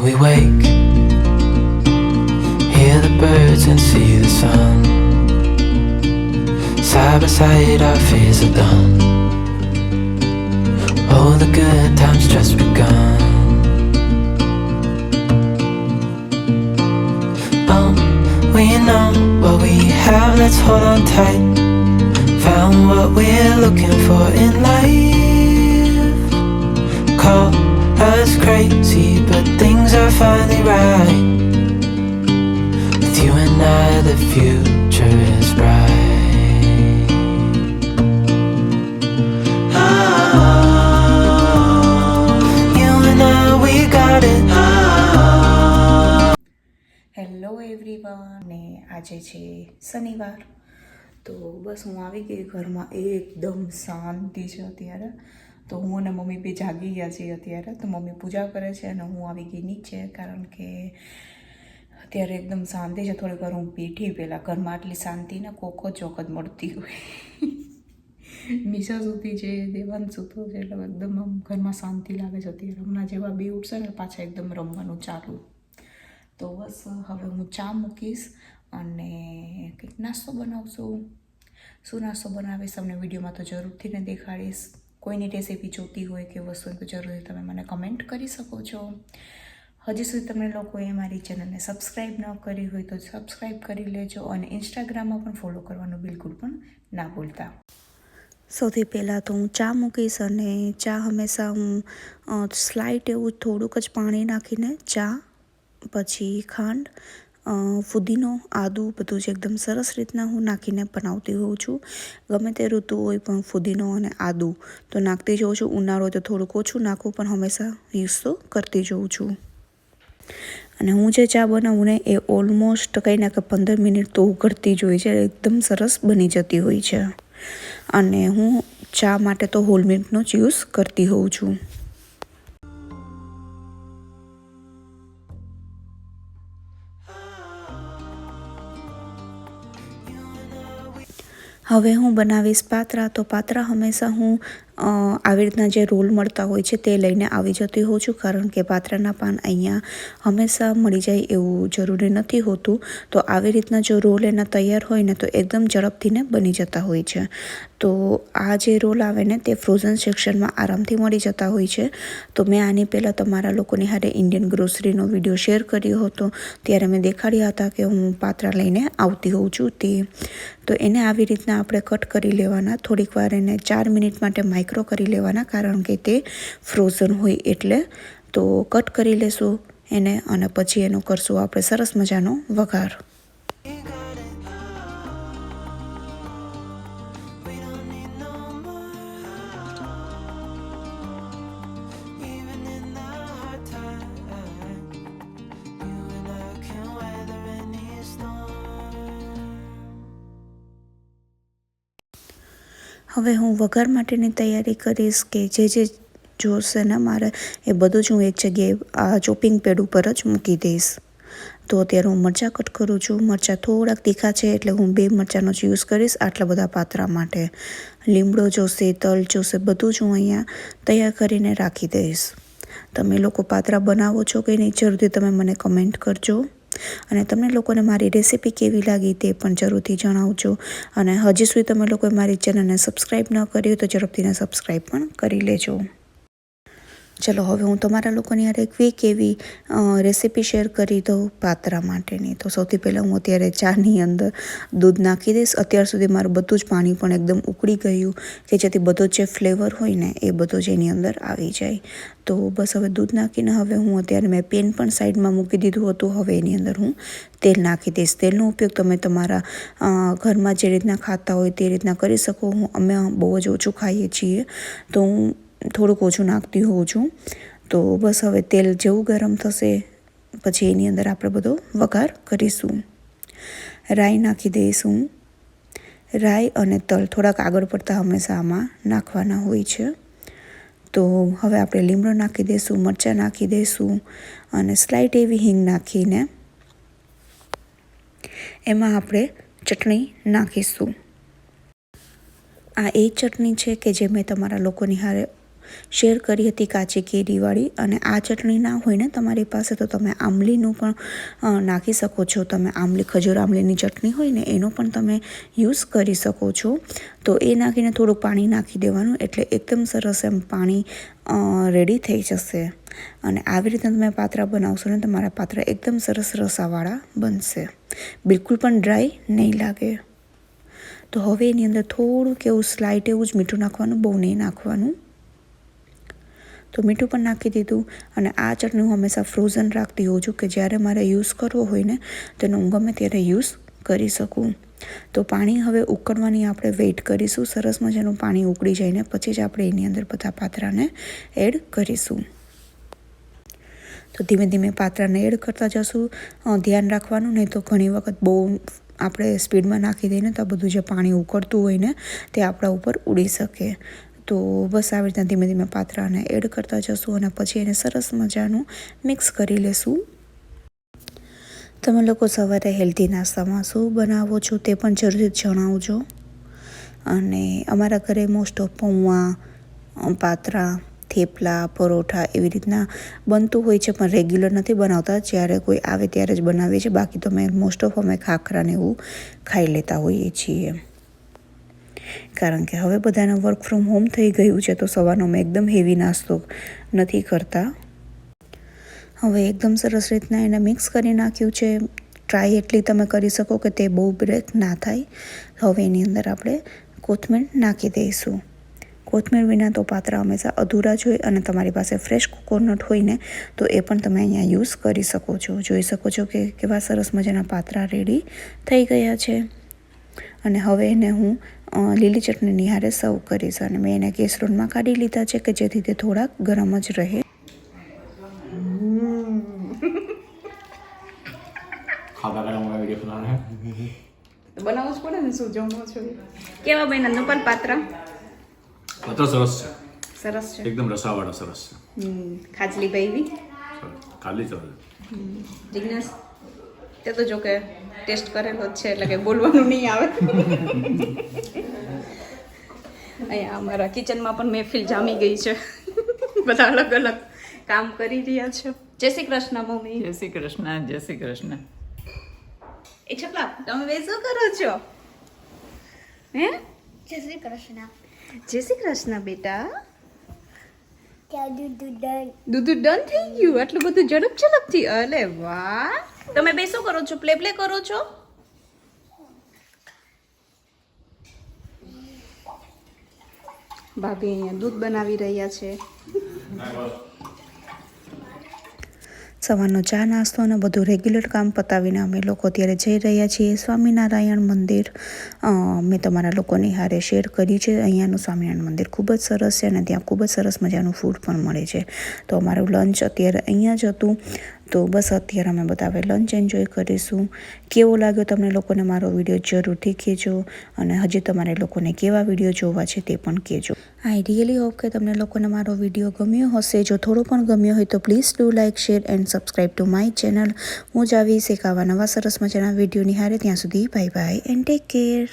we wake, hear the birds and see the sun. Side by side our fears are done. Oh, the good times just begun. We know what we have, let's hold on tight. Found what we're looking for in life. Call us crazy, but things are finally right. With you and I, the future is bright. Oh, you and I, we got it. Hello everyone ને આજે છે શનિવાર, તો બસ હું આવી ગઈ ઘરમાં. એકદમ શાંતિ છે અત્યારે. તો હું અને મમ્મી બી જાગી ગયા છીએ અત્યારે. તો મમ્મી પૂજા કરે છે અને હું આવી ગઈ નીચે, કારણ કે અત્યારે એકદમ શાંતિ છે. થોડીક વાર હું બેઠી, પહેલાં ઘરમાં આટલી શાંતિને કોક જ વખત મળતી હોય. નિશા સૂતી છે, દેવાન સૂતો છે, એટલે એકદમ આમ ઘરમાં શાંતિ લાગે છે અત્યારે. હમણાં જેવા બે ઉઠશે ને પાછા એકદમ રમવાનું ચાલુ. તો બસ હવે હું ચા મૂકીશ અને કંઈક નાસ્તો બનાવશું. શું નાસ્તો બનાવીશ તમને વિડીયોમાં તો જરૂરથી ને દેખાડીશ. કોઈની રેસીપી જોતી હોય કે વસ્તુ તો જરૂરથી તમે મને કમેન્ટ કરી શકો છો. હજી સુધી તમે લોકોએ મારી ચેનલને સબસ્ક્રાઈબ ન કરી હોય તો સબસ્ક્રાઈબ કરી લેજો, અને ઇન્સ્ટાગ્રામમાં પણ ફોલો કરવાનું બિલકુલ પણ ના ભૂલતા. સૌથી પહેલાં તો હું ચા મૂકીશ, અને ચા હંમેશા હું સ્લાઇટ એવું થોડુંક જ પાણી નાખીને ચા, પછી ખાંડ, ફુદીનો, આદું બધું જ એકદમ સરસ રીતના હું નાખીને બનાવતી હોઉં છું. ગમે તે ઋતુ હોય પણ ફુદીનો અને આદું તો નાખતી જ હોઉં છું. ઉનાળો હોય તો થોડુંક ઓછું નાખું, પણ હંમેશા યુઝ તો કરતી જ હોઉં છું. અને હું જે ચા બનાવું ને એ ઓલમોસ્ટ કંઈ ના કંઈ 15 મિનિટ તો ઉકળતી જ હોય છે. એકદમ સરસ બની જતી હોય છે. અને હું ચા માટે તો હોલ મિલ્કનો જ યુઝ કરતી હોઉં છું. હવે હું બનાવીશ પાત્રા. તો પાત્રા હંમેશા હું આવી રીતના જે રોલ મળતા હોય છે તે લઈને આવી જતી હોઉં છું, કારણ કે પાત્રાના પાન અહીંયા હંમેશા મળી જાય એવું જરૂરી નથી હોતું. તો આવી રીતના જો રોલ એના તૈયાર હોય ને તો એકદમ ઝડપથી ને બની જતા હોય છે. તો આ જે રોલ આવે ને તે ફ્રોઝન સેક્શનમાં આરામથી મળી જતા હોય છે. તો મેં આની પહેલાં તમારા લોકોની હારે ઇન્ડિયન ગ્રોસરીનો વિડીયો શેર કર્યો હતો, ત્યારે મેં દેખાડ્યા હતા કે હું પાત્રા લઈને આવતી હોઉં છું તે. તો એને આવી રીતના આપણે કટ કરી લેવાના. થોડીક વાર એને 4 મિનિટ માટે માઇક્રો કરી લેવાના, કારણ કે તે ફ્રોઝન હોય એટલે. તો કટ કરી લેશું એને, અને પછી એનું કરશું આપણે સરસ મજાનો વઘાર. હવે હું વઘાર માટેની તૈયારી કરીશ, કે જે જોશે ને મારે એ બધું જ હું એક જગ્યાએ આ ચોપિંગ પેડ ઉપર જ મૂકી દઈશ. તો અત્યારે હું મરચાં કટ કરું છું. મરચાં થોડાક તીખા છે એટલે હું 2 મરચાંનો જ યુઝ કરીશ આટલા બધા પાત્રા માટે. લીમડો જોશે, તલ જોશે, બધું જ હું અહીંયા તૈયાર કરીને રાખી દઈશ. તમે લોકો પાત્રા બનાવો છો કે નહીં જરૂરથી તમે મને કમેન્ટ કરજો. અને તમને લોકોને મારી રેસીપી કેવી લાગી તે પણ જરૂરથી જણાવજો. અને હજી સુધી તમે લોકોએ મારી ચેનલને સબસ્ક્રાઈબ ન કરી હોય તો ઝડપથી સબસ્ક્રાઈબ પણ કરી લેજો. ચલો હવે હું તમારા લોકોની હારે ક્વિક એવી રેસીપી શેર કરી દઉં પાત્રા માટેની. તો સૌથી પહેલાં હું અત્યારે ચાની અંદર દૂધ નાખી દઈશ. અત્યાર સુધી મારું બધું જ પાણી પણ એકદમ ઉકળી ગયું, કે જેથી બધો જે ફ્લેવર હોય ને એ બધો જ એની અંદર આવી જાય. તો બસ હવે દૂધ નાખીને હવે હું અત્યારે મેં પેન પણ સાઈડમાં મૂકી દીધું હતું. હવે એની અંદર હું તેલ નાખી દઈશ. તેલનો ઉપયોગ તમે તમારા ઘરમાં જે રીતના ખાતા હોય તે રીતના કરી શકો. અમે બહુ જ ઓછું ખાઈએ છીએ તો હું થોડુંક ઓછું નાખતી હોઉં છું. તો બસ હવે તેલ જેવું ગરમ થશે પછી એની અંદર આપણે બધો વઘાર કરીશું. રાઈ નાખી દઈશું. રાઈ અને તલ થોડાક આગળ પડતા હંમેશા આમાં નાખવાના હોય છે. તો હવે આપણે લીમડો નાખી દઈશું, મરચાં નાખી દઈશું, અને સ્લાઇટ એવી હિંગ નાખીને એમાં આપણે ચટણી નાખીશું. આ એ ચટણી છે કે જે મેં તમારા લોકોની હારે શેર કરી હતી કાચી કેરીવાળી. અને આ ચટણી ના હોય ને તમારી પાસે તો તમે આંબલીનું પણ નાખી શકો છો. તમે ખજૂર આંબલીની ચટણી હોય ને એનો પણ તમે યુઝ કરી શકો છો. તો એ નાખીને થોડુંક પાણી નાખી દેવાનું, એટલે એકદમ સરસ એમ પાણી રેડી થઈ જશે. અને આવી રીતે તમે પાત્રા બનાવશો ને તમારા પાત્રા એકદમ સરસ રસાવાળા બનશે, બિલકુલ પણ ડ્રાય નહીં લાગે. તો હવે એની અંદર થોડુંક એવું સ્લાઇટ એવું જ મીઠું નાખવાનું, બહુ નહીં નાખવાનું. તો મીઠું પણ નાખી દીધું. અને આ ચટણી હું હંમેશા ફ્રોઝન રાખતી હોઉં છું, કે જ્યારે મારે યુઝ કરવો હોય ને તેનો હું ગમે ત્યારે યુઝ કરી શકું. તો પાણી હવે ઉકળવાની આપણે વેઇટ કરીશું. સરસ મજાનું પાણી ઉકળી જાય ને પછી જ આપણે એની અંદર બધા પાત્રાને એડ કરીશું. તો ધીમે ધીમે પાત્રાને એડ કરતા જશું. ધ્યાન રાખવાનું, નહીં તો ઘણી વખત બહુ આપણે સ્પીડમાં નાખી દઈએ ને તો બધું જે પાણી ઉકળતું હોય ને તે આપણા ઉપર ઉડી શકે. તો બસ આવી રીતના ધીમે ધીમે પાત્રાને એડ કરતા જશું અને પછી એને સરસ મજાનું મિક્સ કરી લેશું. તમે લોકો સવારે હેલ્ધી નાસ્તામાં શું બનાવો છો તે પણ જરૂરથી જણાવજો. અને અમારા ઘરે મોસ્ટ ઓફ પૌવા, પાત્રા, થેપલા, પરોઠા એવી રીતના બનતું હોય છે, પણ રેગ્યુલર નથી બનાવતા. જ્યારે કોઈ આવે ત્યારે જ બનાવીએ છીએ. બાકી તો મોસ્ટ ઓફ અમે ખાખરાને એવું ખાઈ લેતા હોઈએ છીએ. કારણ કે હવે બધાને વર્ક ફ્રોમ હોમ થઈ ગયું છે, તો સવારનો અમે એકદમ હેવી નાસ્તો નથી કરતા. હવે એકદમ સરસ રીતના એને મિક્સ કરી નાખ્યું છે. ટ્રાય એટલી તમે કરી શકો કે તે બહુ બ્રેક ના થાય. હવે એની અંદર આપણે કોથમીર નાખી દઈશું. કોથમીર વિના તો પાત્રા હંમેશા અધૂરા જ હોય. અને તમારી પાસે ફ્રેશ કોકોનટ હોય ને તો એ પણ તમે અહીંયા યુઝ કરી શકો છો. જોઈ શકો છો કે કેવા સરસ મજાના પાત્રા રેડી થઈ ગયા છે. અને હવે એને હું લીલી ચટણીની હારે સર્વ કરીશ. અને મેં એને કેસરોલમાં કાઢી લીધા છે કે જેથી તે થોડાક ગરમ જ રહે. બનાવવું જ પડે ને, શું જમવો છો. કેવા બન્યા નુપન પાત્રા? પાત્ર સરસ છે. સરસ છે, એકદમ રસાવાળા સરસ છે. ખાજલી ભાઈ ખાલી ચાલે. જિજ્ઞાસ તે તો જો કે ટેસ્ટ કરેલો જ છે, એટલે કે બોલવાનું નહીં આવે. અહીંયા અમારા કિચનમાં પણ મહેફિલ જામી ગઈ છે. બધા અલગ અલગ કામ કરી રહ્યા છે. જય શ્રી કૃષ્ણ મમ્મી. જય શ્રી કૃષ્ણ. જય શ્રી કૃષ્ણ. એ છપલા તમે બે શું કરો છો? હે જય શ્રી કૃષ્ણ. જય શ્રી કૃષ્ણ બેટા. ત્યાં દૂધ દૂધ ડન થઈ ગયું આટલું બધું ઝડપથી? અરે વાહ. તમે બે શું કરો છો? પ્લે કરો છો? ભાભી અહીંયા દૂધ બનાવી રહ્યા છે. સવારનો ચા નાસ્તો અને બધું રેગ્યુલર કામ પતાવીને અમે લોકો અત્યારે જઈ રહ્યા છીએ સ્વામિનારાયણ મંદિર. મેં તમારા લોકોની હારે શેર કરી છે. અહીંયાનું સ્વામિનારાયણ મંદિર ખૂબ જ સરસ છે અને ત્યાં ખૂબ જ સરસ મજાનું ફૂડ પણ મળે છે. તો અમારું લંચ અત્યારે અહીંયા જ હતું. તો બસ અત્યારે અમે બધા હવે લંચ એન્જોય કરીશું. કેવો લાગ્યો તમને લોકોને મારો વિડીયો જરૂરથી કહેજો. અને હજી તમારે લોકોને કેવા વિડીયો જોવા છે તે પણ કહેજો. આઈ રિયલી હોપ કે તમને લોકોને મારો વિડીયો ગમ્યો હશે. જો થોડો પણ ગમ્યો હોય તો please do like, share and subscribe to my channel. હું જ આવીશ એક આવા નવા સરસ મજાના વિડીયોની હારે. ત્યાં સુધી bye bye and take care.